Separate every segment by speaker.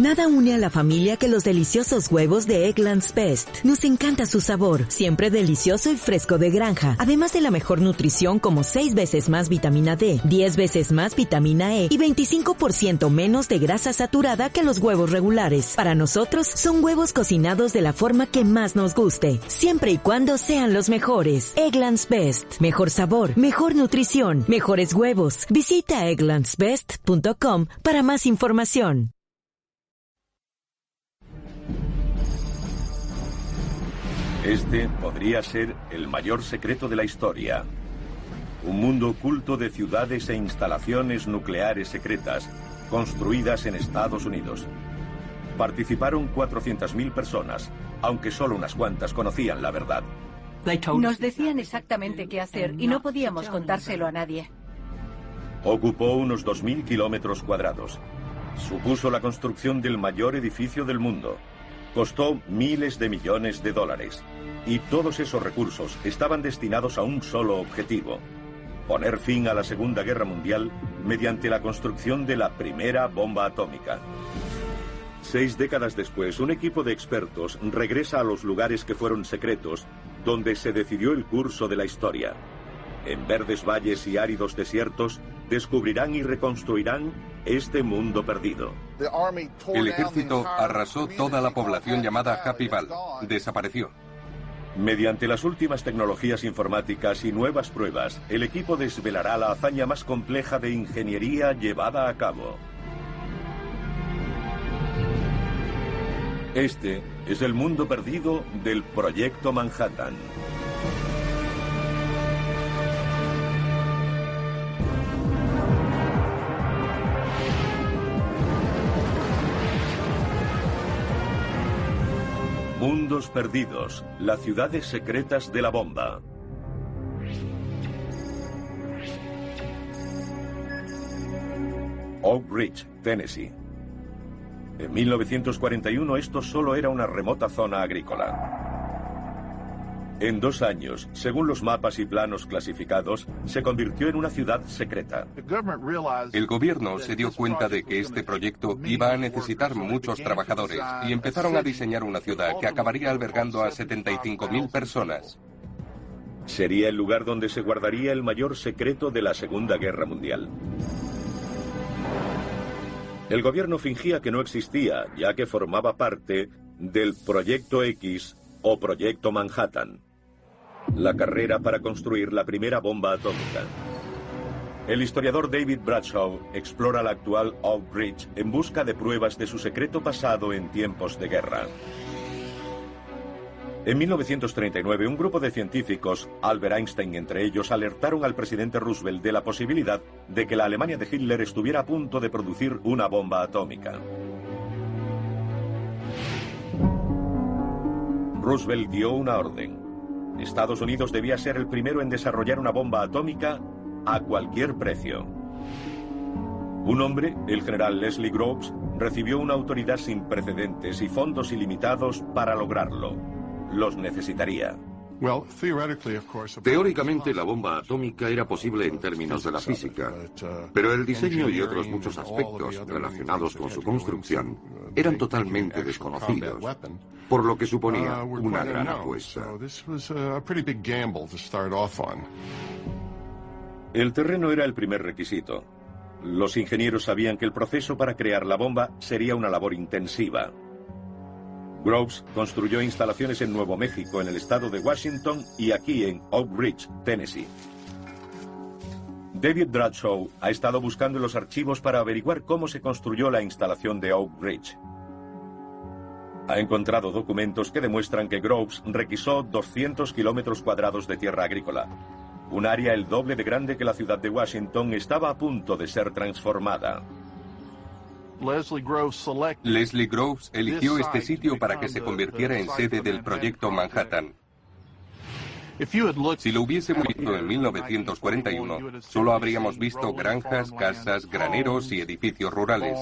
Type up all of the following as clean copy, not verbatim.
Speaker 1: Nada une a la familia que los deliciosos huevos de Eggland's Best. Nos encanta su sabor, siempre delicioso y fresco de granja, además de la mejor nutrición como 6 veces más vitamina D, 10 veces más vitamina E y 25% menos de grasa saturada que los huevos regulares. Para nosotros, son huevos cocinados de la forma que más nos guste, siempre y cuando sean los mejores. Eggland's Best. Mejor sabor, mejor nutrición, mejores huevos. Visita egglandsbest.com para más información.
Speaker 2: Este podría ser el mayor secreto de la historia. Un mundo oculto de ciudades e instalaciones nucleares secretas, construidas en Estados Unidos. Participaron 400.000 personas, aunque solo unas cuantas conocían la verdad.
Speaker 3: Nos decían exactamente qué hacer y no podíamos contárselo a nadie.
Speaker 2: Ocupó unos 2.000 kilómetros cuadrados. Supuso la construcción del mayor edificio del mundo. Costó miles de millones de dólares. Y todos esos recursos estaban destinados a un solo objetivo: poner fin a la Segunda Guerra Mundial mediante la construcción de la primera bomba atómica. 6 décadas después, un equipo de expertos regresa a los lugares que fueron secretos, donde se decidió el curso de la historia. En verdes valles y áridos desiertos, descubrirán y reconstruirán este mundo perdido.
Speaker 4: El ejército arrasó toda la población llamada Happy Valley. Desapareció.
Speaker 2: Mediante las últimas tecnologías informáticas y nuevas pruebas, el equipo desvelará la hazaña más compleja de ingeniería llevada a cabo. Este es el mundo perdido del Proyecto Manhattan. Mundos perdidos, las ciudades secretas de la bomba. Oak Ridge, Tennessee. En 1941 esto solo era una remota zona agrícola. En 2 años, según los mapas y planos clasificados, se convirtió en una ciudad secreta.
Speaker 4: El gobierno se dio cuenta de que este proyecto iba a necesitar muchos trabajadores y empezaron a diseñar una ciudad que acabaría albergando a 75.000 personas.
Speaker 2: Sería el lugar donde se guardaría el mayor secreto de la Segunda Guerra Mundial. El gobierno fingía que no existía, ya que formaba parte del Proyecto X o Proyecto Manhattan, la carrera para construir la primera bomba atómica. El historiador David Bradshaw explora la actual Oak Ridge en busca de pruebas de su secreto pasado en tiempos de guerra. En 1939, un grupo de científicos, Albert Einstein entre ellos, alertaron al presidente Roosevelt de la posibilidad de que la Alemania de Hitler estuviera a punto de producir una bomba atómica. Roosevelt dio una orden. Estados Unidos debía ser el primero en desarrollar una bomba atómica a cualquier precio. Un hombre, el general Leslie Groves, recibió una autoridad sin precedentes y fondos ilimitados para lograrlo. Los necesitaría.
Speaker 5: Teóricamente, la bomba atómica era posible en términos de la física, pero el diseño y otros muchos aspectos relacionados con su construcción eran totalmente desconocidos, por lo que suponía una gran apuesta.
Speaker 2: El terreno era el primer requisito. Los ingenieros sabían que el proceso para crear la bomba sería una labor intensiva. Groves construyó instalaciones en Nuevo México, en el estado de Washington, y aquí en Oak Ridge, Tennessee. David Bradshaw ha estado buscando los archivos para averiguar cómo se construyó la instalación de Oak Ridge. Ha encontrado documentos que demuestran que Groves requisó 200 kilómetros cuadrados de tierra agrícola. Un área el doble de grande que la ciudad de Washington estaba a punto de ser transformada.
Speaker 4: Leslie Groves eligió este sitio para que se convirtiera en sede del Proyecto Manhattan. Si lo hubiésemos visto en 1941, solo habríamos visto granjas, casas, graneros y edificios rurales.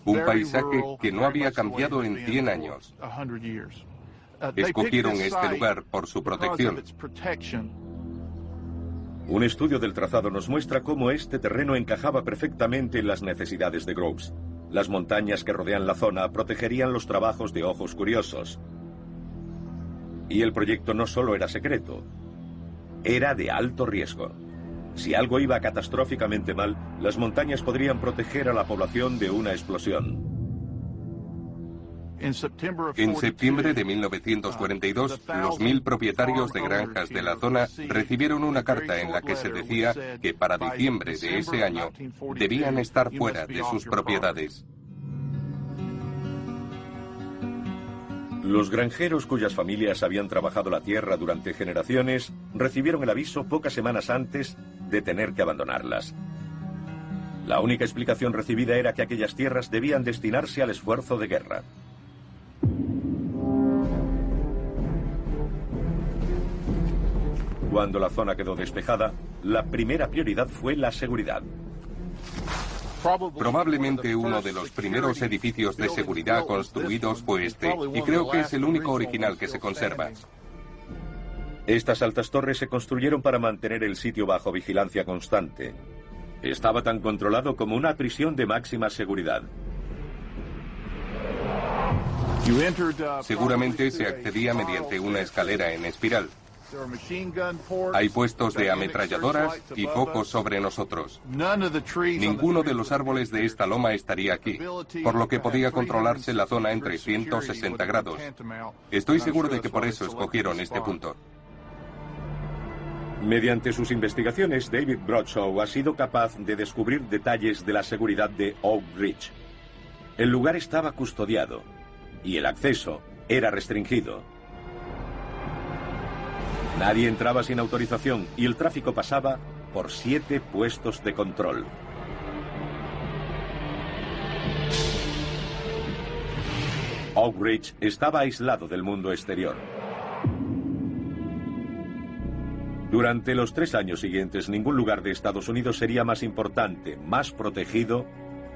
Speaker 4: Un paisaje que no había cambiado en 100 años. Escogieron este lugar por su protección.
Speaker 2: Un estudio del trazado nos muestra cómo este terreno encajaba perfectamente en las necesidades de Groves. Las montañas que rodean la zona protegerían los trabajos de ojos curiosos. Y el proyecto no solo era secreto, era de alto riesgo. Si algo iba catastróficamente mal, las montañas podrían proteger a la población de una explosión.
Speaker 4: En septiembre de 1942, los 1000 propietarios de granjas de la zona recibieron una carta en la que se decía que para diciembre de ese año debían estar fuera de sus propiedades.
Speaker 2: Los granjeros cuyas familias habían trabajado la tierra durante generaciones recibieron el aviso pocas semanas antes de tener que abandonarlas. La única explicación recibida era que aquellas tierras debían destinarse al esfuerzo de guerra. Cuando la zona quedó despejada, la primera prioridad fue la seguridad.
Speaker 4: Probablemente uno de los primeros edificios de seguridad construidos fue este, y creo que es el único original que se conserva.
Speaker 2: Estas altas torres se construyeron para mantener el sitio bajo vigilancia constante. Estaba tan controlado como una prisión de máxima seguridad.
Speaker 4: Seguramente se accedía mediante una escalera en espiral. Hay puestos de ametralladoras y focos sobre nosotros. Ninguno de los árboles de esta loma estaría aquí, por lo que podía controlarse la zona en 360 grados. Estoy seguro de que por eso escogieron este punto.
Speaker 2: Mediante sus investigaciones, David Bradshaw ha sido capaz de descubrir detalles de la seguridad de Oak Ridge. El lugar estaba custodiado y el acceso era restringido. Nadie entraba sin autorización y el tráfico pasaba por 7 puestos de control. Oak Ridge estaba aislado del mundo exterior. Durante los 3 años siguientes, ningún lugar de Estados Unidos sería más importante, más protegido,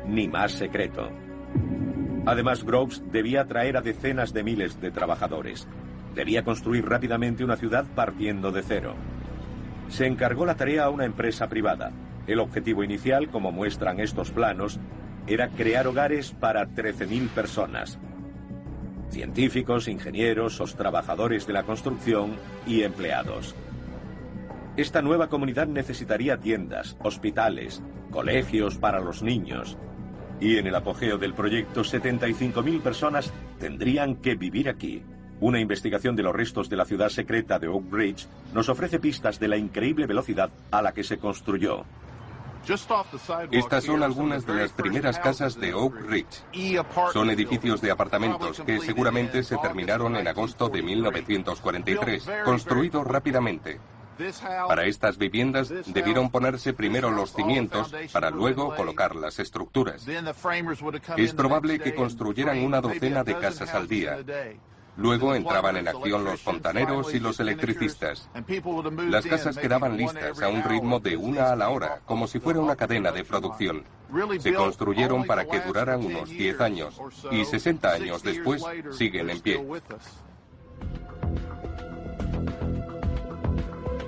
Speaker 2: ni más secreto. Además, Groves debía atraer a decenas de miles de trabajadores. Debía construir rápidamente una ciudad partiendo de cero. Se encargó la tarea a una empresa privada. El objetivo inicial, como muestran estos planos, era crear hogares para 13.000 personas. Científicos, ingenieros, trabajadores de la construcción y empleados. Esta nueva comunidad necesitaría tiendas, hospitales, colegios para los niños. Y en el apogeo del proyecto, 75.000 personas tendrían que vivir aquí. Una investigación de los restos de la ciudad secreta de Oak Ridge nos ofrece pistas de la increíble velocidad a la que se construyó.
Speaker 4: Estas son algunas de las primeras casas de Oak Ridge. Son edificios de apartamentos que seguramente se terminaron en agosto de 1943, construidos rápidamente. Para estas viviendas debieron ponerse primero los cimientos para luego colocar las estructuras. Es probable que construyeran una docena de casas al día. Luego entraban en acción los fontaneros y los electricistas. Las casas quedaban listas a un ritmo de 1 a la hora, como si fuera una cadena de producción. Se construyeron para que duraran unos 10 años, y 60 años después siguen en pie.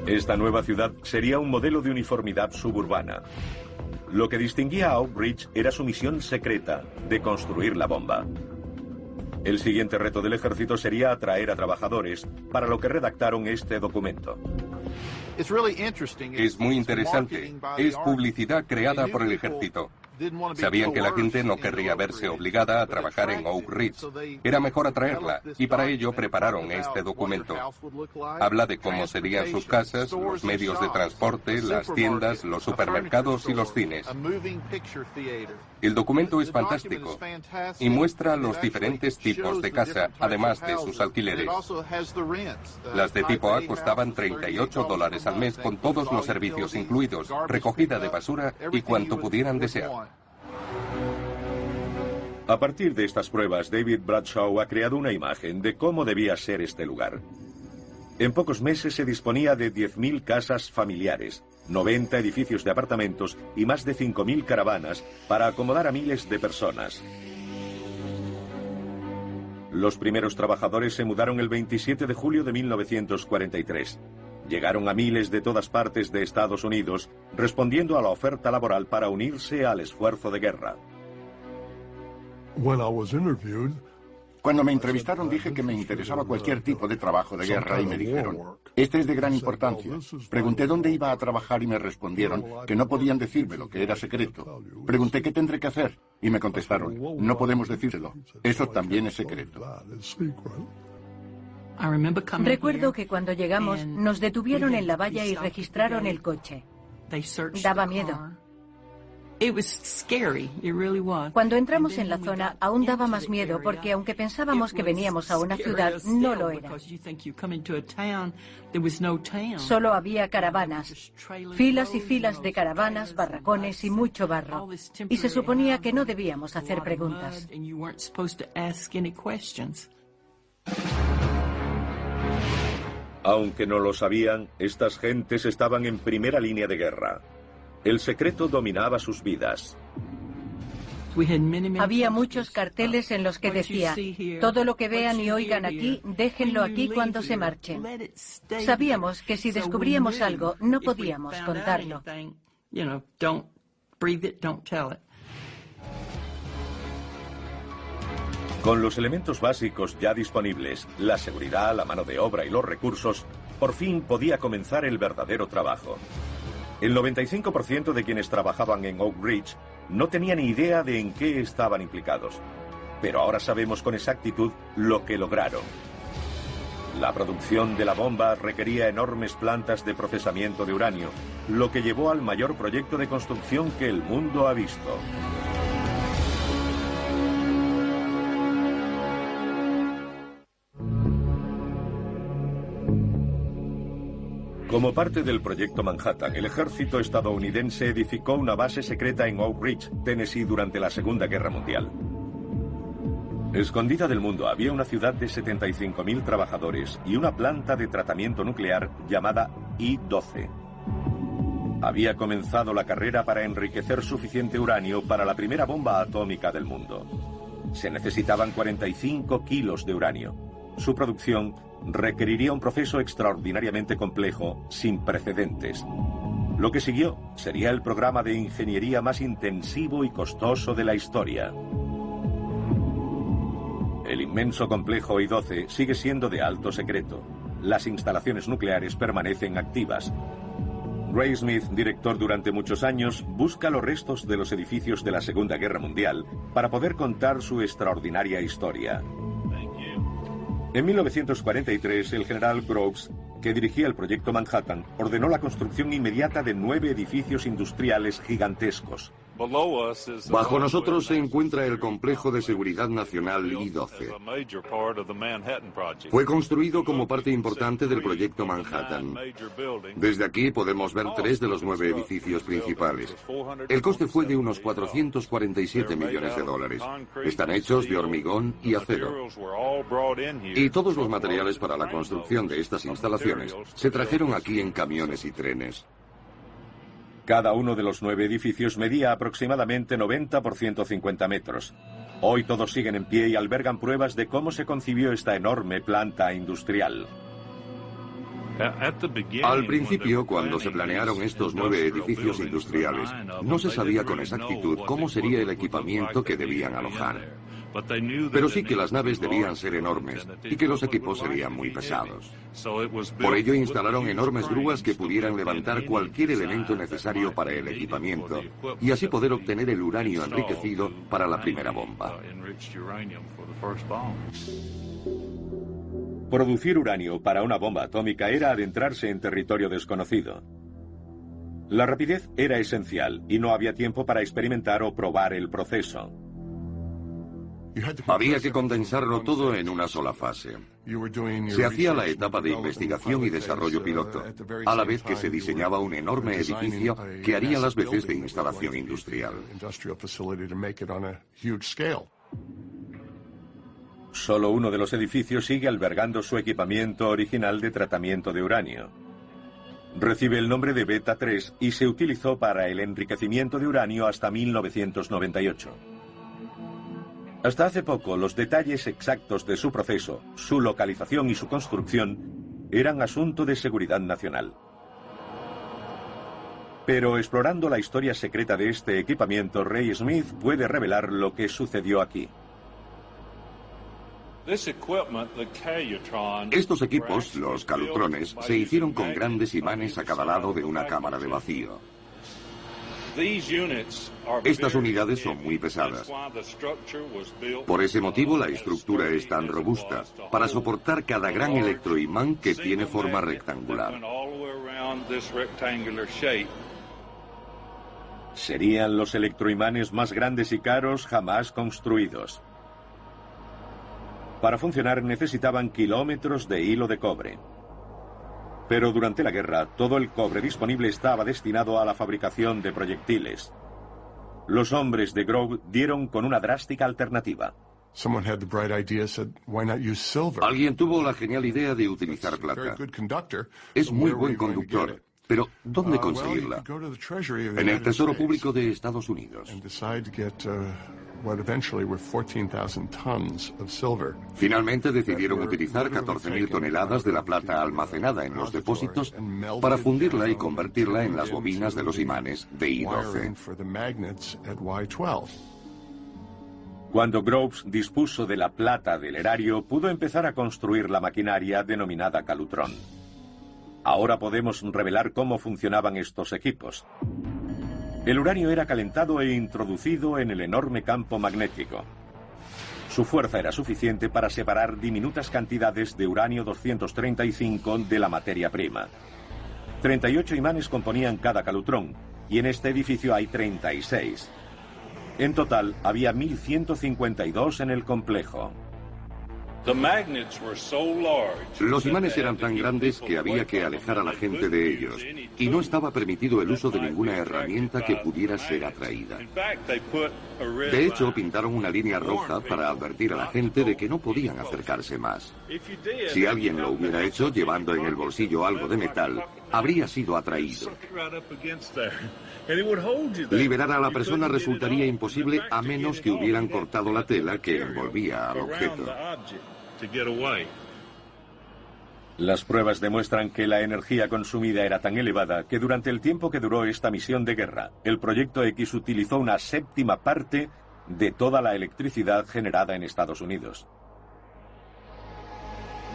Speaker 2: Esta nueva ciudad sería un modelo de uniformidad suburbana. Lo que distinguía a Oak Ridge era su misión secreta de construir la bomba. El siguiente reto del ejército sería atraer a trabajadores, para lo que redactaron este documento.
Speaker 4: Es muy interesante. Es publicidad creada por el ejército. Sabían que la gente no querría verse obligada a trabajar en Oak Ridge. Era mejor atraerla, y para ello prepararon este documento. Habla de cómo serían sus casas, los medios de transporte, las tiendas, los supermercados y los cines. El documento es fantástico y muestra los diferentes tipos de casa, además de sus alquileres. Las de tipo A costaban $38 al mes con todos los servicios incluidos, recogida de basura y cuanto pudieran desear.
Speaker 2: A partir de estas pruebas, David Bradshaw ha creado una imagen de cómo debía ser este lugar. En pocos meses se disponía de 10.000 casas familiares, 90 edificios de apartamentos y más de 5.000 caravanas para acomodar a miles de personas. Los primeros trabajadores se mudaron el 27 de julio de 1943. Llegaron a miles de todas partes de Estados Unidos, respondiendo a la oferta laboral para unirse al esfuerzo de guerra.
Speaker 6: Cuando me entrevistaron dije que me interesaba cualquier tipo de trabajo de guerra y me dijeron, este es de gran importancia. Pregunté dónde iba a trabajar y me respondieron que no podían decírmelo, que era secreto. Pregunté qué tendré que hacer y me contestaron, no podemos decírselo, eso también es secreto.
Speaker 3: Recuerdo que cuando llegamos nos detuvieron en la valla y registraron el coche. Daba miedo. Cuando entramos en la zona aún daba más miedo porque aunque pensábamos que veníamos a una ciudad, no lo era. Solo había caravanas, filas y filas de caravanas, barracones y mucho barro. Y se suponía que no debíamos hacer preguntas.
Speaker 2: Aunque no lo sabían, estas gentes estaban en primera línea de guerra. El secreto dominaba sus vidas.
Speaker 3: Había muchos carteles en los que decía, todo lo que vean y oigan aquí, déjenlo aquí cuando se marchen. Sabíamos que si descubríamos algo, no podíamos contarlo.
Speaker 2: Con los elementos básicos ya disponibles, la seguridad, la mano de obra y los recursos, por fin podía comenzar el verdadero trabajo. El 95% de quienes trabajaban en Oak Ridge no tenían ni idea de en qué estaban implicados. Pero ahora sabemos con exactitud lo que lograron. La producción de la bomba requería enormes plantas de procesamiento de uranio, lo que llevó al mayor proyecto de construcción que el mundo ha visto. Como parte del proyecto Manhattan, el ejército estadounidense edificó una base secreta en Oak Ridge, Tennessee, durante la Segunda Guerra Mundial. Escondida del mundo había una ciudad de 75.000 trabajadores y una planta de tratamiento nuclear llamada I-12. Había comenzado la carrera para enriquecer suficiente uranio para la primera bomba atómica del mundo. Se necesitaban 45 kilos de uranio. Su producción requeriría un proceso extraordinariamente complejo, sin precedentes. Lo que siguió sería el programa de ingeniería más intensivo y costoso de la historia. El inmenso complejo I-12 sigue siendo de alto secreto. Las instalaciones nucleares permanecen activas. Ray Smith, director durante muchos años, busca los restos de los edificios de la Segunda Guerra Mundial para poder contar su extraordinaria historia. En 1943, el general Groves, que dirigía el proyecto Manhattan, ordenó la construcción inmediata de 9 edificios industriales gigantescos.
Speaker 5: Bajo nosotros se encuentra el Complejo de Seguridad Nacional I-12. Fue construido como parte importante del proyecto Manhattan. Desde aquí podemos ver 3 de los 9 edificios principales. El coste fue de unos 447 millones de dólares. Están hechos de hormigón y acero. Y todos los materiales para la construcción de estas instalaciones se trajeron aquí en camiones y trenes.
Speaker 2: Cada uno de los 9 edificios medía aproximadamente 90 por 150 metros. Hoy todos siguen en pie y albergan pruebas de cómo se concibió esta enorme planta industrial.
Speaker 5: Al principio, cuando se planearon estos 9 edificios industriales, no se sabía con exactitud cómo sería el equipamiento que debían alojar. Pero sí que las naves debían ser enormes y que los equipos serían muy pesados. Por ello instalaron enormes grúas que pudieran levantar cualquier elemento necesario para el equipamiento y así poder obtener el uranio enriquecido para la primera bomba.
Speaker 2: Producir uranio para una bomba atómica era adentrarse en territorio desconocido. La rapidez era esencial y no había tiempo para experimentar o probar el proceso.
Speaker 5: Había que condensarlo todo en una sola fase. Se hacía la etapa de investigación y desarrollo piloto, a la vez que se diseñaba un enorme edificio que haría las veces de instalación industrial.
Speaker 2: Solo uno de los edificios sigue albergando su equipamiento original de tratamiento de uranio. Recibe el nombre de Beta 3 y se utilizó para el enriquecimiento de uranio hasta 1998. Hasta hace poco, los detalles exactos de su proceso, su localización y su construcción eran asunto de seguridad nacional. Pero explorando la historia secreta de este equipamiento, Ray Smith puede revelar lo que sucedió aquí.
Speaker 5: Estos equipos, los calutrones, se hicieron con grandes imanes a cada lado de una cámara de vacío. Estas unidades son muy pesadas. Por ese motivo la estructura es tan robusta, para soportar cada gran electroimán que tiene forma rectangular.
Speaker 2: Serían los electroimanes más grandes y caros jamás construidos. Para funcionar necesitaban kilómetros de hilo de cobre. Pero durante la guerra, todo el cobre disponible estaba destinado a la fabricación de proyectiles. Los hombres de Grove dieron con una drástica alternativa.
Speaker 5: Alguien tuvo la genial idea de utilizar plata. Es muy buen conductor, pero ¿dónde conseguirla? En el Tesoro Público de Estados Unidos. Finalmente decidieron utilizar 14.000 toneladas de la plata almacenada en los depósitos para fundirla y convertirla en las bobinas de los imanes de I-12.
Speaker 2: Cuando Groves dispuso de la plata del erario, pudo empezar a construir la maquinaria denominada Calutrón. Ahora podemos revelar cómo funcionaban estos equipos. El uranio era calentado e introducido en el enorme campo magnético. Su fuerza era suficiente para separar diminutas cantidades de uranio 235 de la materia prima. 38 imanes componían cada calutrón, y en este edificio hay 36. En total, había 1.152 en el complejo.
Speaker 5: Los imanes eran tan grandes que había que alejar a la gente de ellos, y no estaba permitido el uso de ninguna herramienta que pudiera ser atraída. De hecho, pintaron una línea roja para advertir a la gente de que no podían acercarse más. Si alguien lo hubiera hecho llevando en el bolsillo algo de metal, habría sido atraído. Liberar a la persona resultaría imposible a menos que hubieran cortado la tela que envolvía al objeto.
Speaker 2: Las pruebas demuestran que la energía consumida era tan elevada que durante el tiempo que duró esta misión de guerra, el Proyecto X utilizó una séptima parte de toda la electricidad generada en Estados Unidos.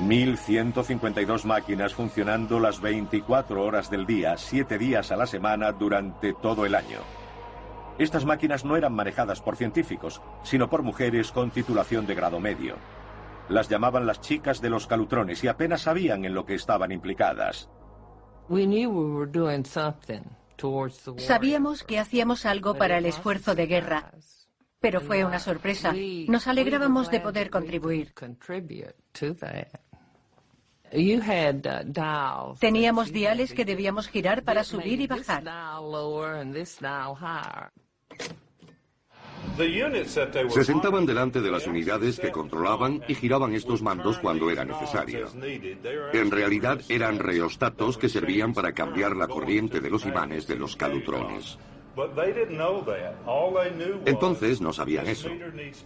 Speaker 2: 1.152 máquinas funcionando las 24 horas del día, 7 días a la semana durante todo el año. Estas máquinas no eran manejadas por científicos, sino por mujeres con titulación de grado medio. Las llamaban las chicas de los calutrones y apenas sabían en lo que estaban implicadas.
Speaker 3: Sabíamos que hacíamos algo para el esfuerzo de guerra, pero fue una sorpresa. Nos alegrábamos de poder contribuir. Teníamos diales que debíamos girar para subir y bajar.
Speaker 5: Se sentaban delante de las unidades que controlaban y giraban estos mandos cuando era necesario. En realidad eran reostatos que servían para cambiar la corriente de los imanes de los calutrones. Entonces no sabían eso,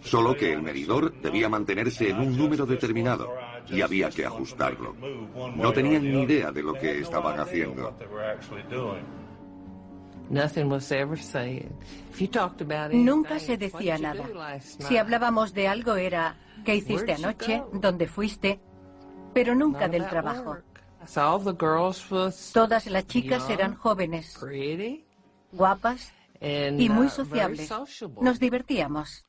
Speaker 5: solo que el medidor debía mantenerse en un número determinado y había que ajustarlo. No tenían ni idea de lo que estaban haciendo.
Speaker 3: Nunca se decía nada. Si hablábamos de algo era ¿qué hiciste anoche? ¿Dónde fuiste? Pero nunca del trabajo. Todas las chicas eran jóvenes, guapas y muy sociables. Nos divertíamos.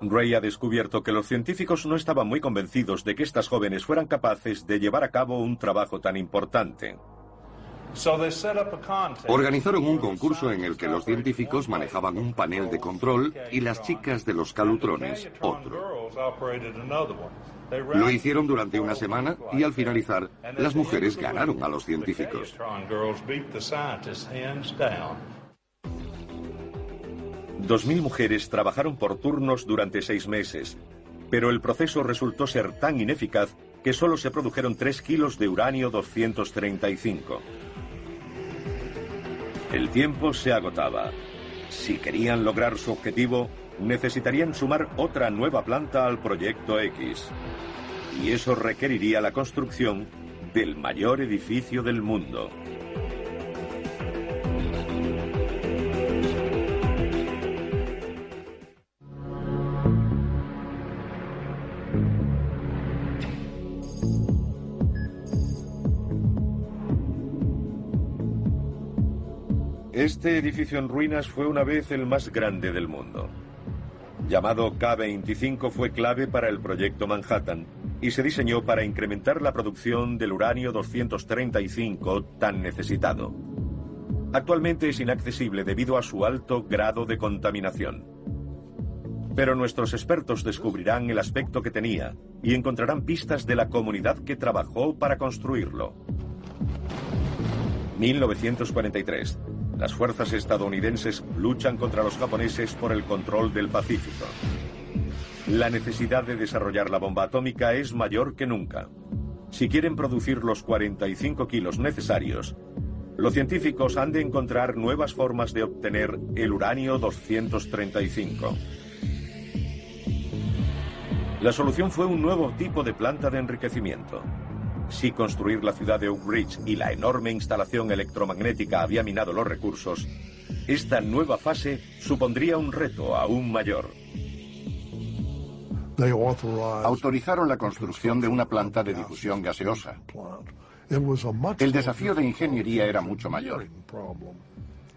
Speaker 2: Ray ha descubierto que los científicos no estaban muy convencidos de que estas jóvenes fueran capaces de llevar a cabo un trabajo tan importante.
Speaker 5: Organizaron un concurso en el que los científicos manejaban un panel de control y las chicas de los calutrones otro. Lo hicieron durante una semana y al finalizar, las mujeres ganaron a los científicos.
Speaker 2: 2.000 mujeres trabajaron por turnos durante 6 meses, pero el proceso resultó ser tan ineficaz que solo se produjeron 3 kilos de uranio 235. El tiempo se agotaba. Si querían lograr su objetivo, necesitarían sumar otra nueva planta al Proyecto X. Y eso requeriría la construcción del mayor edificio del mundo. Este edificio en ruinas fue una vez el más grande del mundo. Llamado K-25, fue clave para el proyecto Manhattan y se diseñó para incrementar la producción del uranio 235 tan necesitado. Actualmente es inaccesible debido a su alto grado de contaminación. Pero nuestros expertos descubrirán el aspecto que tenía y encontrarán pistas de la comunidad que trabajó para construirlo. 1943. Las fuerzas estadounidenses luchan contra los japoneses por el control del Pacífico. La necesidad de desarrollar la bomba atómica es mayor que nunca. Si quieren producir los 45 kilos necesarios, los científicos han de encontrar nuevas formas de obtener el uranio 235. La solución fue un nuevo tipo de planta de enriquecimiento. Si construir la ciudad de Oak Ridge y la enorme instalación electromagnética había minado los recursos, esta nueva fase supondría un reto aún mayor.
Speaker 6: Autorizaron la construcción de una planta de difusión gaseosa. El desafío de ingeniería era mucho mayor.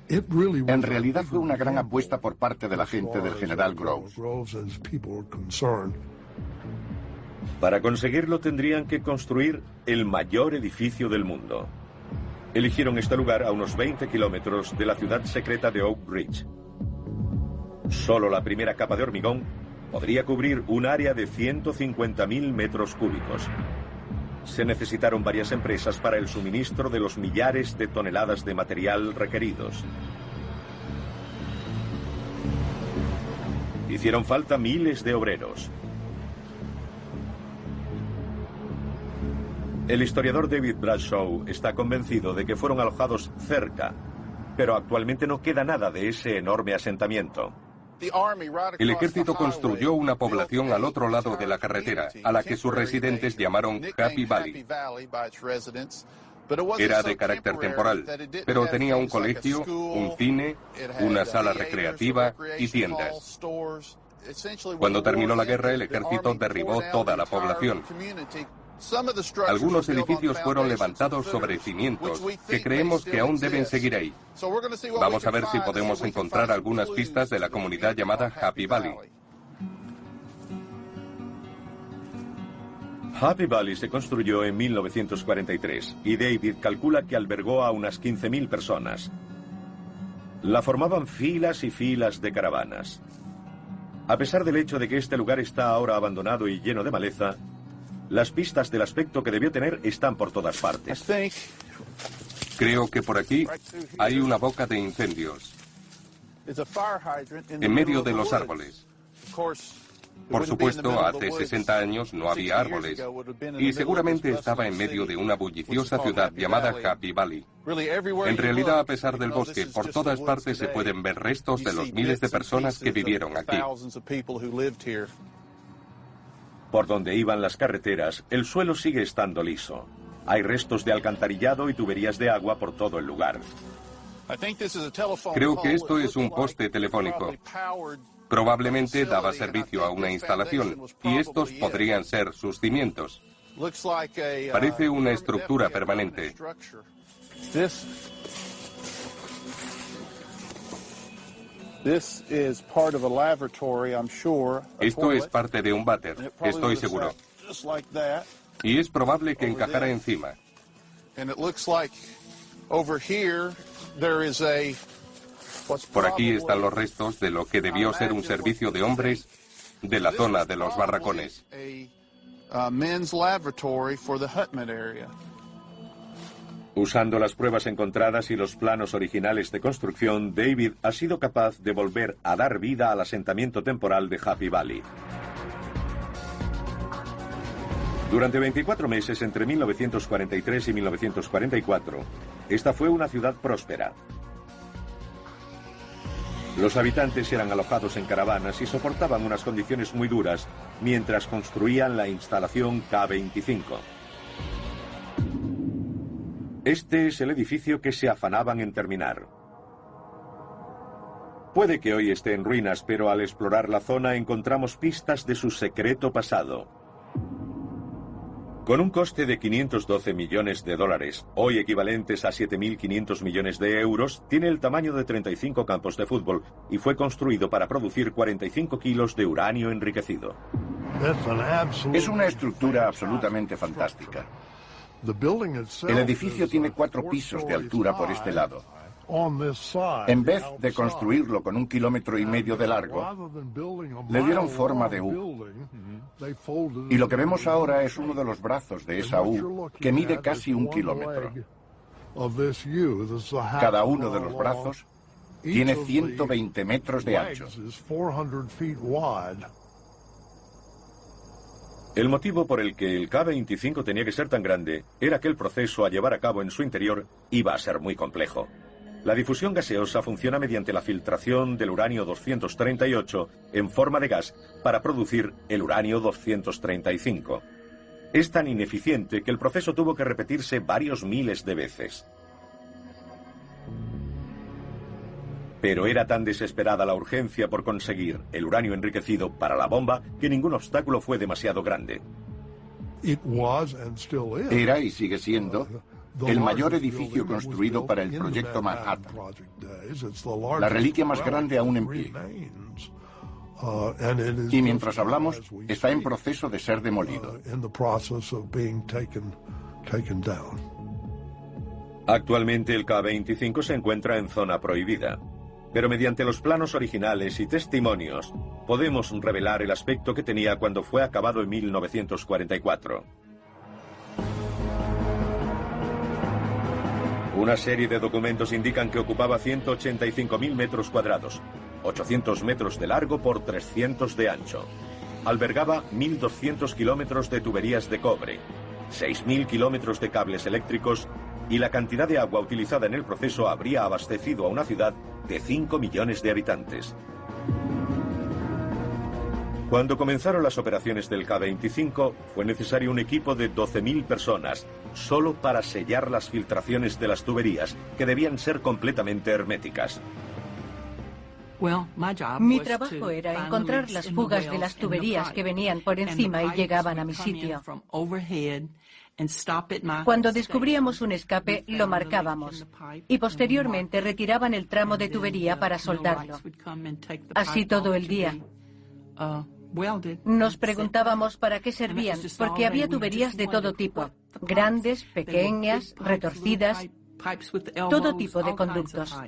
Speaker 6: En realidad fue una gran apuesta por parte de la gente del general Groves.
Speaker 2: Para conseguirlo tendrían que construir el mayor edificio del mundo. Eligieron este lugar a unos 20 kilómetros de la ciudad secreta de Oak Ridge. Solo la primera capa de hormigón podría cubrir un área de 150.000 metros cúbicos. Se necesitaron varias empresas para el suministro de los millares de toneladas de material requeridos. Hicieron falta miles de obreros. El historiador David Bradshaw está convencido de que fueron alojados cerca, pero actualmente no queda nada de ese enorme asentamiento.
Speaker 4: El ejército construyó una población al otro lado de la carretera, a la que sus residentes llamaron Happy Valley. Era de carácter temporal, pero tenía un colegio, un cine, una sala recreativa y tiendas. Cuando terminó la guerra, el ejército derribó toda la población. Algunos edificios fueron levantados sobre cimientos que creemos que aún deben seguir ahí. Vamos a ver si podemos encontrar algunas pistas de la comunidad llamada Happy Valley.
Speaker 2: Happy Valley se construyó en 1943 y David calcula que albergó a unas 15.000 personas. La formaban filas y filas de caravanas. A pesar del hecho de que este lugar está ahora abandonado y lleno de maleza, las pistas del aspecto que debió tener están por todas partes.
Speaker 4: Creo que por aquí hay una boca de incendios, en medio de los árboles. Por supuesto, hace 60 años no había árboles, y seguramente estaba en medio de una bulliciosa ciudad llamada Happy Valley. En realidad, a pesar del bosque, por todas partes se pueden ver restos de los miles de personas que vivieron aquí.
Speaker 2: Por donde iban las carreteras, el suelo sigue estando liso. Hay restos de alcantarillado y tuberías de agua por todo el lugar.
Speaker 4: Creo que esto es un poste telefónico. Probablemente daba servicio a una instalación, y estos podrían ser sus cimientos. Parece una estructura permanente. Esto es parte de un váter, estoy seguro. Y es probable que encajara encima. Por aquí están los restos de lo que debió ser un servicio de hombres de la zona de los barracones.
Speaker 2: Usando las pruebas encontradas y los planos originales de construcción, David ha sido capaz de volver a dar vida al asentamiento temporal de Happy Valley. Durante 24 meses, entre 1943 y 1944, esta fue una ciudad próspera. Los habitantes eran alojados en caravanas y soportaban unas condiciones muy duras mientras construían la instalación K-25. Este es el edificio que se afanaban en terminar. Puede que hoy esté en ruinas, pero al explorar la zona encontramos pistas de su secreto pasado. Con un coste de 512 millones de dólares, hoy equivalentes a 7.500 millones de euros, tiene el tamaño de 35 campos de fútbol y fue construido para producir 45 kilos de uranio enriquecido.
Speaker 6: Es una estructura absolutamente fantástica. El edificio tiene 4 pisos de altura por este lado. En vez de construirlo con 1,5 kilómetros de largo, le dieron forma de U. Y lo que vemos ahora es uno de los brazos de esa U, que mide casi 1 kilómetro. Cada uno de los brazos tiene 120 metros de ancho.
Speaker 2: El motivo por el que el K-25 tenía que ser tan grande era que el proceso a llevar a cabo en su interior iba a ser muy complejo. La difusión gaseosa funciona mediante la filtración del uranio 238 en forma de gas para producir el uranio 235. Es tan ineficiente que el proceso tuvo que repetirse varios miles de veces. Pero era tan desesperada la urgencia por conseguir el uranio enriquecido para la bomba que ningún obstáculo fue demasiado grande.
Speaker 6: Era y sigue siendo el mayor edificio construido para el proyecto Manhattan. La reliquia más grande aún en pie. Y mientras hablamos, está en proceso de ser demolido.
Speaker 2: Actualmente el K-25 se encuentra en zona prohibida. Pero mediante los planos originales y testimonios, podemos revelar el aspecto que tenía cuando fue acabado en 1944. Una serie de documentos indican que ocupaba 185.000 metros cuadrados, 800 metros de largo por 300 de ancho. Albergaba 1.200 kilómetros de tuberías de cobre, 6.000 kilómetros de cables eléctricos y la cantidad de agua utilizada en el proceso habría abastecido a una ciudad de 5 millones de habitantes. Cuando comenzaron las operaciones del K-25, fue necesario un equipo de 12.000 personas, solo para sellar las filtraciones de las tuberías, que debían ser completamente herméticas.
Speaker 3: Mi trabajo era encontrar las fugas de las tuberías que venían por encima y llegaban a mi sitio. Cuando descubríamos un escape, lo marcábamos y posteriormente retiraban el tramo de tubería para soldarlo. Así todo el día. Nos preguntábamos para qué servían, porque había tuberías de todo tipo, grandes, pequeñas, retorcidas, todo tipo de conductos.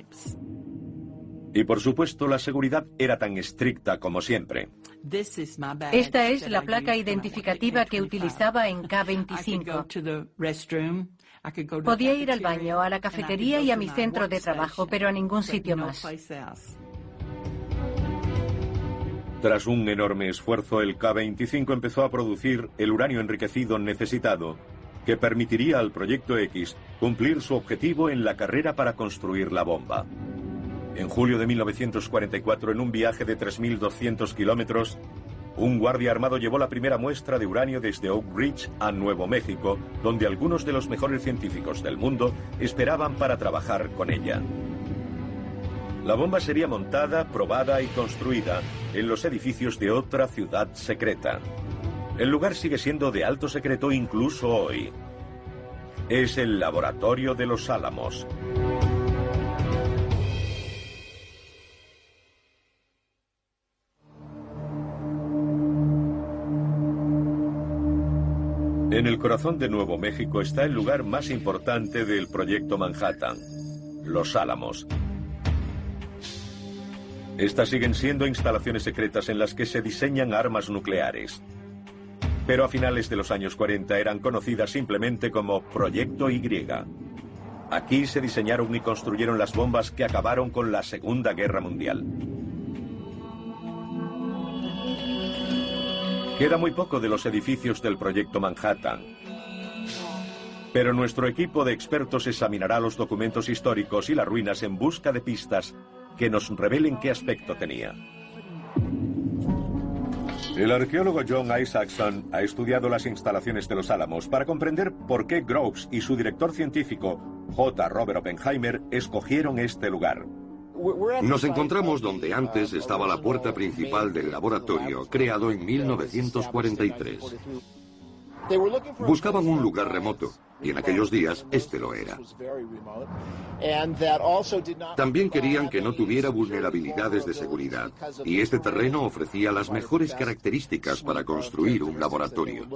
Speaker 2: Y por supuesto, la seguridad era tan estricta como siempre.
Speaker 3: Esta es la placa identificativa que utilizaba en K-25. Podía ir al baño, a la cafetería y a mi centro de trabajo, pero a ningún sitio más.
Speaker 2: Tras un enorme esfuerzo, el K-25 empezó a producir el uranio enriquecido necesitado, que permitiría al Proyecto X cumplir su objetivo en la carrera para construir la bomba. En julio de 1944, en un viaje de 3.200 kilómetros, un guardia armado llevó la primera muestra de uranio desde Oak Ridge a Nuevo México, donde algunos de los mejores científicos del mundo esperaban para trabajar con ella. La bomba sería montada, probada y construida en los edificios de otra ciudad secreta. El lugar sigue siendo de alto secreto incluso hoy. Es el Laboratorio de los Álamos. En el corazón de Nuevo México está el lugar más importante del Proyecto Manhattan, Los Álamos. Estas siguen siendo instalaciones secretas en las que se diseñan armas nucleares. Pero a finales de los años 40 eran conocidas simplemente como Proyecto Y. Aquí se diseñaron y construyeron las bombas que acabaron con la Segunda Guerra Mundial. Queda muy poco de los edificios del Proyecto Manhattan. Pero nuestro equipo de expertos examinará los documentos históricos y las ruinas en busca de pistas que nos revelen qué aspecto tenía. El arqueólogo John Isaacson ha estudiado las instalaciones de los Álamos para comprender por qué Groves y su director científico, J. Robert Oppenheimer, escogieron este lugar.
Speaker 5: Nos encontramos donde antes estaba la puerta principal del laboratorio, creado en 1943. Buscaban un lugar remoto, y en aquellos días este lo era. También querían que no tuviera vulnerabilidades de seguridad, y este terreno ofrecía las mejores características para construir un laboratorio.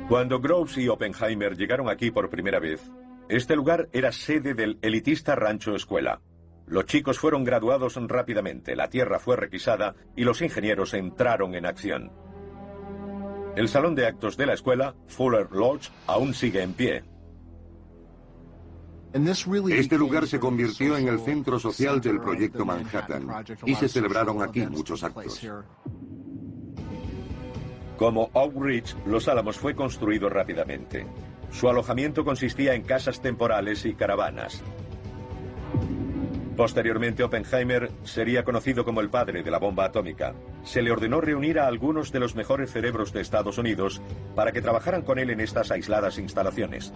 Speaker 2: Cuando Groves y Oppenheimer llegaron aquí por primera vez, este lugar era sede del elitista rancho escuela. Los chicos fueron graduados rápidamente, la tierra fue requisada y los ingenieros entraron en acción. El salón de actos de la escuela, Fuller Lodge, aún sigue en pie.
Speaker 5: Este lugar se convirtió en el centro social del proyecto Manhattan y se celebraron aquí muchos actos.
Speaker 2: Como Oak Ridge, Los Álamos fue construido rápidamente. Su alojamiento consistía en casas temporales y caravanas. Posteriormente, Oppenheimer sería conocido como el padre de la bomba atómica. Se le ordenó reunir a algunos de los mejores cerebros de Estados Unidos para que trabajaran con él en estas aisladas instalaciones.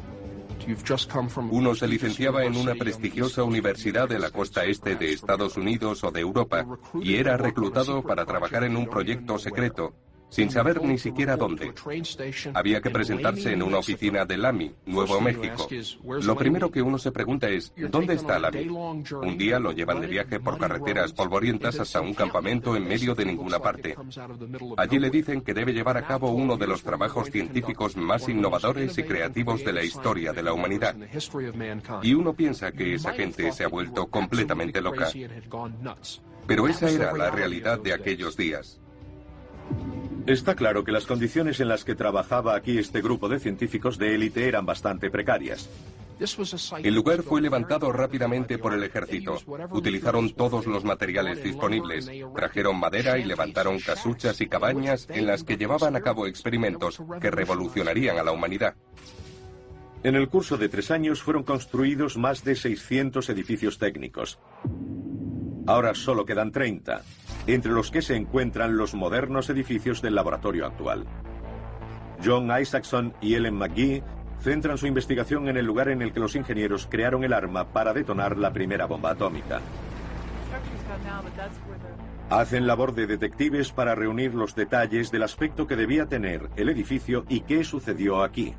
Speaker 4: Uno se licenciaba en una prestigiosa universidad de la costa este de Estados Unidos o de Europa y era reclutado para trabajar en un proyecto secreto, sin saber ni siquiera dónde. Había que presentarse en una oficina de Lamy, Nuevo México. Lo primero que uno se pregunta es, ¿dónde está Lamy? Un día lo llevan de viaje por carreteras polvorientas hasta un campamento en medio de ninguna parte. Allí le dicen que debe llevar a cabo uno de los trabajos científicos más innovadores y creativos de la historia de la humanidad. Y uno piensa que esa gente se ha vuelto completamente loca. Pero esa era la realidad de aquellos días.
Speaker 2: Está claro que las condiciones en las que trabajaba aquí este grupo de científicos de élite eran bastante precarias.
Speaker 4: El lugar fue levantado rápidamente por el ejército. Utilizaron todos los materiales disponibles, trajeron madera y levantaron casuchas y cabañas en las que llevaban a cabo experimentos que revolucionarían a la humanidad.
Speaker 2: En el curso de 3 años fueron construidos más de 600 edificios técnicos. Ahora solo quedan 30, entre los que se encuentran los modernos edificios del laboratorio actual. John Isaacson y Ellen McGee centran su investigación en el lugar en el que los ingenieros crearon el arma para detonar la primera bomba atómica. Hacen labor de detectives para reunir los detalles del aspecto que debía tener el edificio y qué sucedió aquí.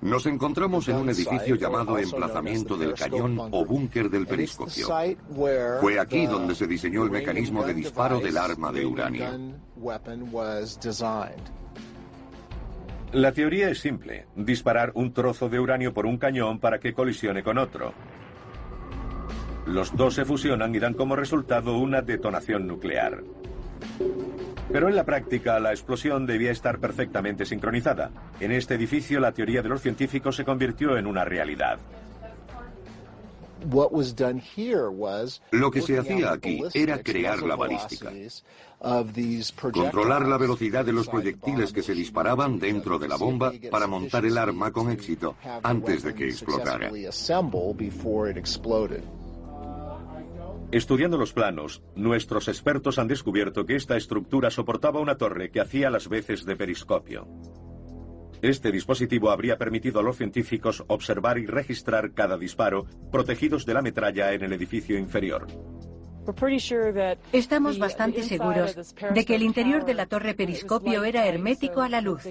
Speaker 5: Nos encontramos en un edificio llamado Emplazamiento del Cañón o Búnker del Periscopio. Fue aquí donde se diseñó el mecanismo de disparo del arma de uranio.
Speaker 2: La teoría es simple: disparar un trozo de uranio por un cañón para que colisione con otro. Los dos se fusionan y dan como resultado una detonación nuclear. Pero en la práctica, la explosión debía estar perfectamente sincronizada. En este edificio, la teoría de los científicos se convirtió en una realidad.
Speaker 5: Lo que se hacía aquí era crear la balística. Controlar la velocidad de los proyectiles que se disparaban dentro de la bomba para montar el arma con éxito antes de que explotara.
Speaker 2: Estudiando los planos, nuestros expertos han descubierto que esta estructura soportaba una torre que hacía las veces de periscopio. Este dispositivo habría permitido a los científicos observar y registrar cada disparo, protegidos de la metralla en el edificio inferior.
Speaker 3: Estamos bastante seguros de que el interior de la torre periscopio era hermético a la luz,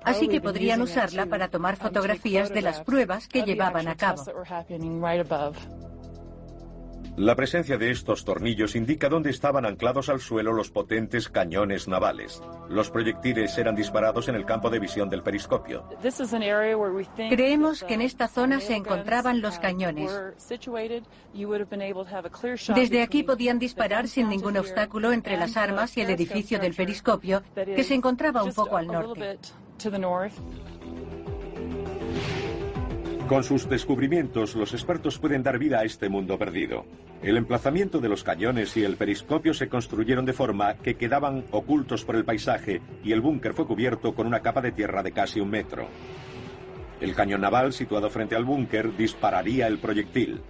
Speaker 3: así que podrían usarla para tomar fotografías de las pruebas que llevaban a cabo.
Speaker 2: La presencia de estos tornillos indica dónde estaban anclados al suelo los potentes cañones navales. Los proyectiles eran disparados en el campo de visión del periscopio.
Speaker 3: Creemos que en esta zona se encontraban los cañones. Desde aquí podían disparar sin ningún obstáculo entre las armas y el edificio del periscopio, que se encontraba un poco al norte.
Speaker 2: Con sus descubrimientos, los expertos pueden dar vida a este mundo perdido. El emplazamiento de los cañones y el periscopio se construyeron de forma que quedaban ocultos por el paisaje y el búnker fue cubierto con una capa de tierra de casi 1 metro. El cañón naval, situado frente al búnker, dispararía el proyectil.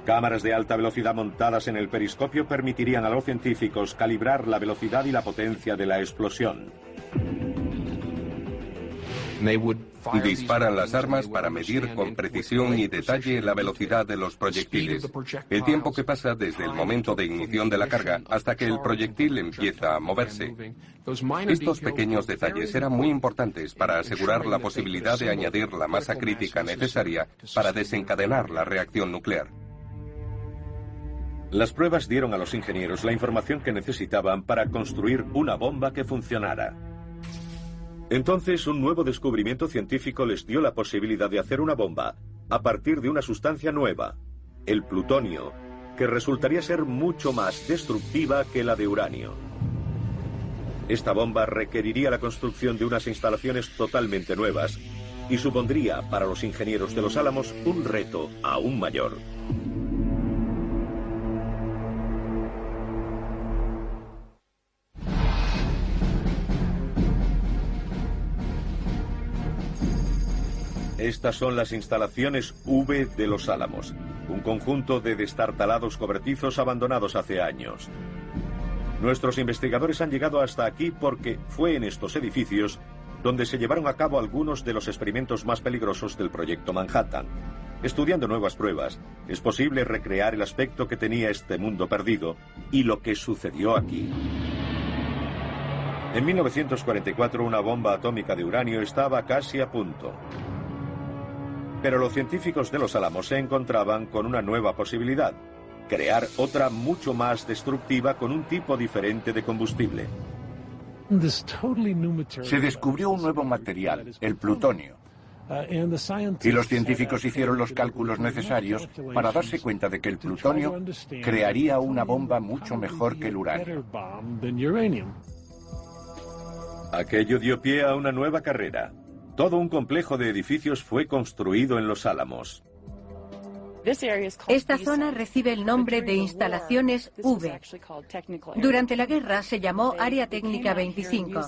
Speaker 2: Cámaras de alta velocidad montadas en el periscopio permitirían a los científicos calibrar la velocidad y la potencia de la explosión.
Speaker 4: Disparan las armas para medir con precisión y detalle la velocidad de los proyectiles, el tiempo que pasa desde el momento de ignición de la carga hasta que el proyectil empieza a moverse. Estos pequeños detalles eran muy importantes para asegurar la posibilidad de añadir la masa crítica necesaria para desencadenar la reacción nuclear.
Speaker 2: Las pruebas dieron a los ingenieros la información que necesitaban para construir una bomba que funcionara. Entonces, un nuevo descubrimiento científico les dio la posibilidad de hacer una bomba a partir de una sustancia nueva, el plutonio, que resultaría ser mucho más destructiva que la de uranio. Esta bomba requeriría la construcción de unas instalaciones totalmente nuevas y supondría para los ingenieros de Los Álamos un reto aún mayor. Estas son las instalaciones V de Los Álamos, un conjunto de destartalados cobertizos abandonados hace años. Nuestros investigadores han llegado hasta aquí porque fue en estos edificios donde se llevaron a cabo algunos de los experimentos más peligrosos del proyecto Manhattan. Estudiando nuevas pruebas, es posible recrear el aspecto que tenía este mundo perdido y lo que sucedió aquí. En 1944, una bomba atómica de uranio estaba casi a punto. Pero los científicos de Los Álamos se encontraban con una nueva posibilidad: crear otra mucho más destructiva con un tipo diferente de combustible.
Speaker 6: Se descubrió un nuevo material, el plutonio. Y los científicos hicieron los cálculos necesarios para darse cuenta de que el plutonio crearía una bomba mucho mejor que el uranio.
Speaker 2: Aquello dio pie a una nueva carrera. Todo un complejo de edificios fue construido en Los Álamos.
Speaker 3: Esta zona recibe el nombre de Instalaciones V. Durante la guerra se llamó Área Técnica 25.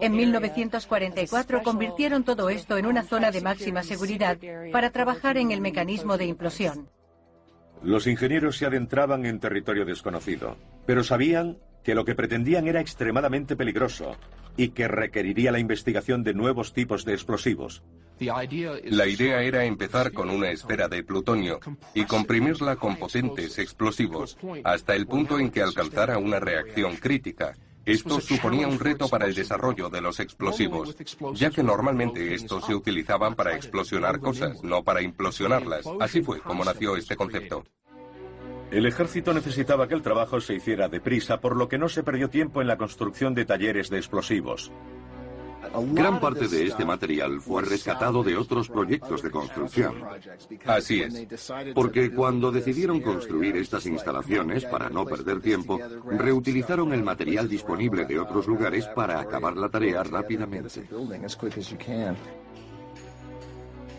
Speaker 3: En 1944 convirtieron todo esto en una zona de máxima seguridad para trabajar en el mecanismo de implosión.
Speaker 2: Los ingenieros se adentraban en territorio desconocido, pero sabían que lo que pretendían era extremadamente peligroso y que requeriría la investigación de nuevos tipos de explosivos.
Speaker 4: La idea era empezar con una esfera de plutonio y comprimirla con potentes explosivos hasta el punto en que alcanzara una reacción crítica. Esto suponía un reto para el desarrollo de los explosivos, ya que normalmente estos se utilizaban para explosionar cosas, no para implosionarlas. Así fue como nació este concepto.
Speaker 2: El ejército necesitaba que el trabajo se hiciera deprisa, por lo que no se perdió tiempo en la construcción de talleres de explosivos.
Speaker 5: Gran parte de este material fue rescatado de otros proyectos de construcción.
Speaker 4: Así es.
Speaker 5: Porque cuando decidieron construir estas instalaciones, para no perder tiempo, reutilizaron el material disponible de otros lugares para acabar la tarea rápidamente.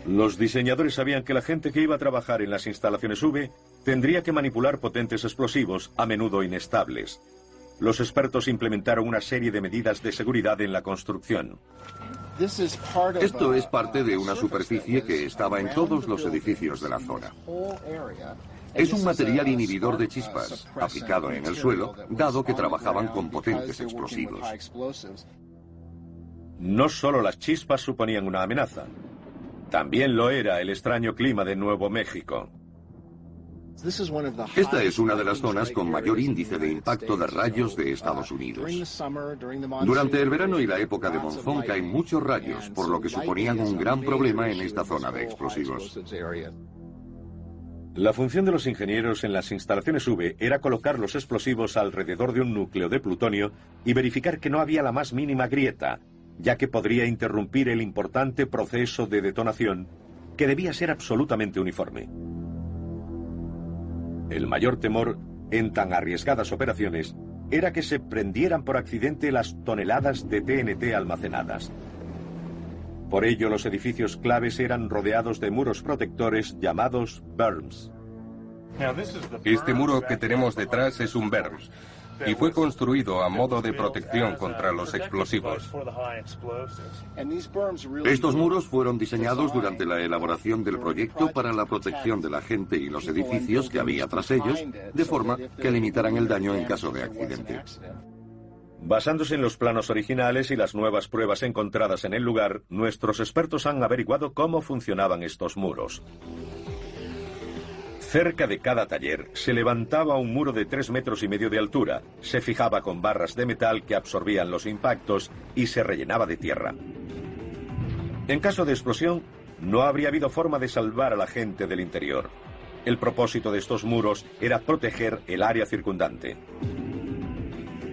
Speaker 2: Los diseñadores sabían que la gente que iba a trabajar en las instalaciones V tendría que manipular potentes explosivos, a menudo inestables. Los expertos implementaron una serie de medidas de seguridad en la construcción.
Speaker 5: Esto es parte de una superficie que estaba en todos los edificios de la zona. Es un material inhibidor de chispas, aplicado en el suelo, dado que trabajaban con potentes explosivos.
Speaker 2: No solo las chispas suponían una amenaza, también lo era el extraño clima de Nuevo México.
Speaker 5: Esta es una de las zonas con mayor índice de impacto de rayos de Estados Unidos. Durante el verano y la época de monzón caen muchos rayos, por lo que suponían un gran problema en esta zona de explosivos.
Speaker 2: La función de los ingenieros en las instalaciones V era colocar los explosivos alrededor de un núcleo de plutonio y verificar que no había la más mínima grieta, ya que podría interrumpir el importante proceso de detonación, que debía ser absolutamente uniforme. El mayor temor en tan arriesgadas operaciones era que se prendieran por accidente las toneladas de TNT almacenadas. Por ello, los edificios claves eran rodeados de muros protectores llamados berms.
Speaker 4: Este muro que tenemos detrás es un berm y fue construido a modo de protección contra los explosivos.
Speaker 5: Estos muros fueron diseñados durante la elaboración del proyecto para la protección de la gente y los edificios que había tras ellos, de forma que limitaran el daño en caso de accidente.
Speaker 2: Basándose en los planos originales y las nuevas pruebas encontradas en el lugar, nuestros expertos han averiguado cómo funcionaban estos muros. Cerca de cada taller se levantaba un muro de 3,5 metros de altura, se fijaba con barras de metal que absorbían los impactos y se rellenaba de tierra. En caso de explosión, no habría habido forma de salvar a la gente del interior. El propósito de estos muros era proteger el área circundante.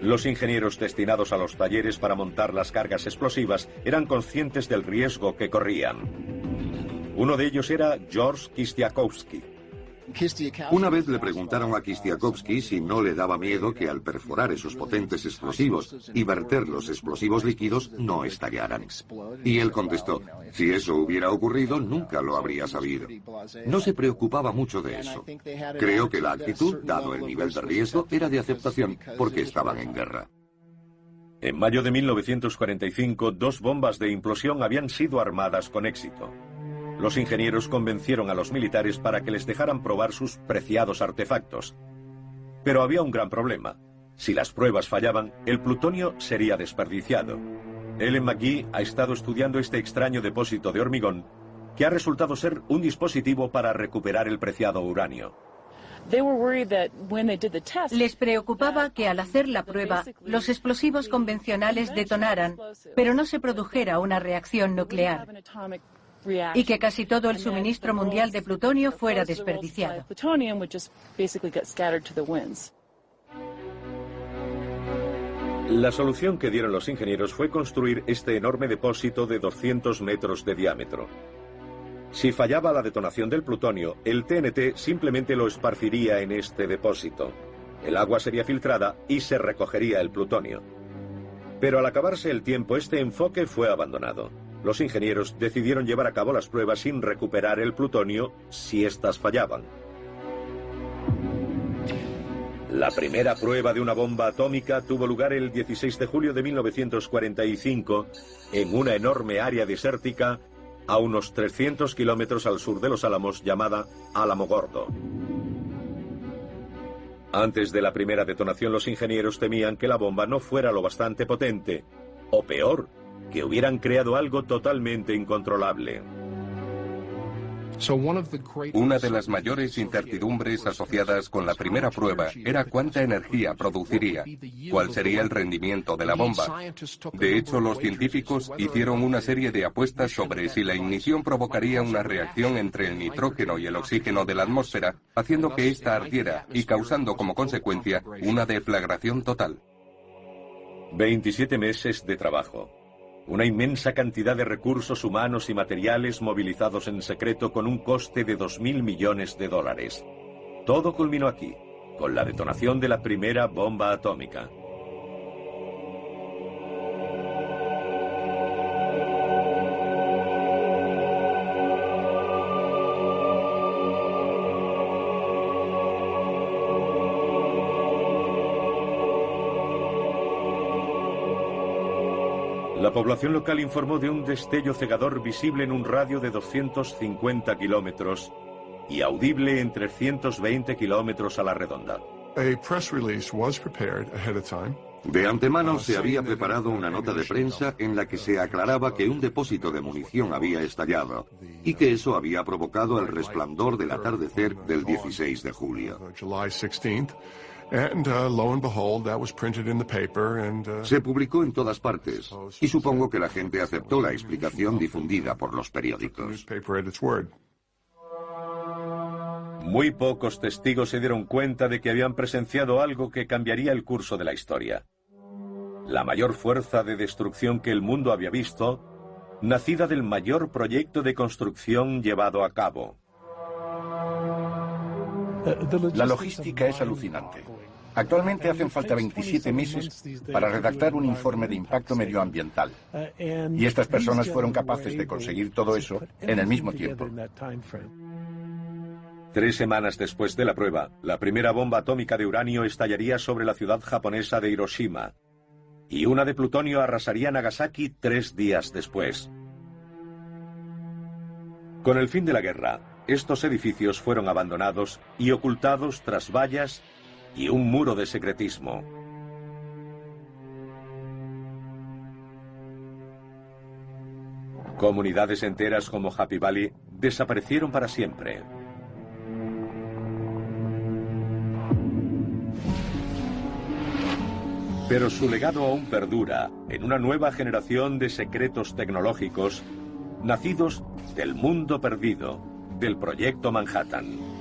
Speaker 2: Los ingenieros destinados a los talleres para montar las cargas explosivas eran conscientes del riesgo que corrían. Uno de ellos era George Kistiakowski.
Speaker 5: Una vez le preguntaron a Kistiakowski si no le daba miedo que al perforar esos potentes explosivos y verter los explosivos líquidos no estallaran. Y él contestó, si eso hubiera ocurrido nunca lo habría sabido. No se preocupaba mucho de eso. Creo que la actitud, dado el nivel de riesgo, era de aceptación porque estaban en guerra.
Speaker 2: En mayo de 1945, 2 bombas de implosión habían sido armadas con éxito. Los ingenieros convencieron a los militares para que les dejaran probar sus preciados artefactos. Pero había un gran problema. Si las pruebas fallaban, el plutonio sería desperdiciado. Ellen McGee ha estado estudiando este extraño depósito de hormigón, que ha resultado ser un dispositivo para recuperar el preciado uranio.
Speaker 3: Les preocupaba que al hacer la prueba, los explosivos convencionales detonaran, pero no se produjera una reacción nuclear, y que casi todo el suministro mundial de plutonio fuera desperdiciado.
Speaker 2: La solución que dieron los ingenieros fue construir este enorme depósito de 200 metros de diámetro. Si fallaba la detonación del plutonio, el TNT simplemente lo esparciría en este depósito. El agua sería filtrada y se recogería el plutonio. Pero al acabarse el tiempo, este enfoque fue abandonado. Los ingenieros decidieron llevar a cabo las pruebas sin recuperar el plutonio si éstas fallaban. La primera prueba de una bomba atómica tuvo lugar el 16 de julio de 1945 en una enorme área desértica a unos 300 kilómetros al sur de Los Álamos, llamada Alamogordo. Antes de la primera detonación, los ingenieros temían que la bomba no fuera lo bastante potente, o peor, que hubieran creado algo totalmente incontrolable.
Speaker 4: Una de las mayores incertidumbres asociadas con la primera prueba era cuánta energía produciría, cuál sería el rendimiento de la bomba. De hecho, los científicos hicieron una serie de apuestas sobre si la ignición provocaría una reacción entre el nitrógeno y el oxígeno de la atmósfera, haciendo que ésta ardiera y causando como consecuencia una deflagración total.
Speaker 2: 27 meses de trabajo. Una inmensa cantidad de recursos humanos y materiales movilizados en secreto con un coste de $2.000 millones. Todo culminó aquí, con la detonación de la primera bomba atómica. La población local informó de un destello cegador visible en un radio de 250 kilómetros y audible en 320 kilómetros a la redonda.
Speaker 5: De antemano se había preparado una nota de prensa en la que se aclaraba que un depósito de munición había estallado y que eso había provocado el resplandor del atardecer del 16 de julio. Se publicó en todas partes y supongo que la gente aceptó la explicación difundida por los periódicos.
Speaker 2: Muy pocos testigos se dieron cuenta de que habían presenciado algo que cambiaría el curso de la historia. La mayor fuerza de destrucción que el mundo había visto, nacida del mayor proyecto de construcción llevado a cabo.
Speaker 6: La logística es alucinante. Actualmente hacen falta 27 meses para redactar un informe de impacto medioambiental. Y estas personas fueron capaces de conseguir todo eso en el mismo tiempo.
Speaker 2: 3 semanas después de la prueba, la primera bomba atómica de uranio estallaría sobre la ciudad japonesa de Hiroshima. Y una de plutonio arrasaría Nagasaki 3 días después. Con el fin de la guerra, estos edificios fueron abandonados y ocultados tras vallas y un muro de secretismo. Comunidades enteras como Happy Valley desaparecieron para siempre. Pero su legado aún perdura en una nueva generación de secretos tecnológicos nacidos del mundo perdido, del Proyecto Manhattan.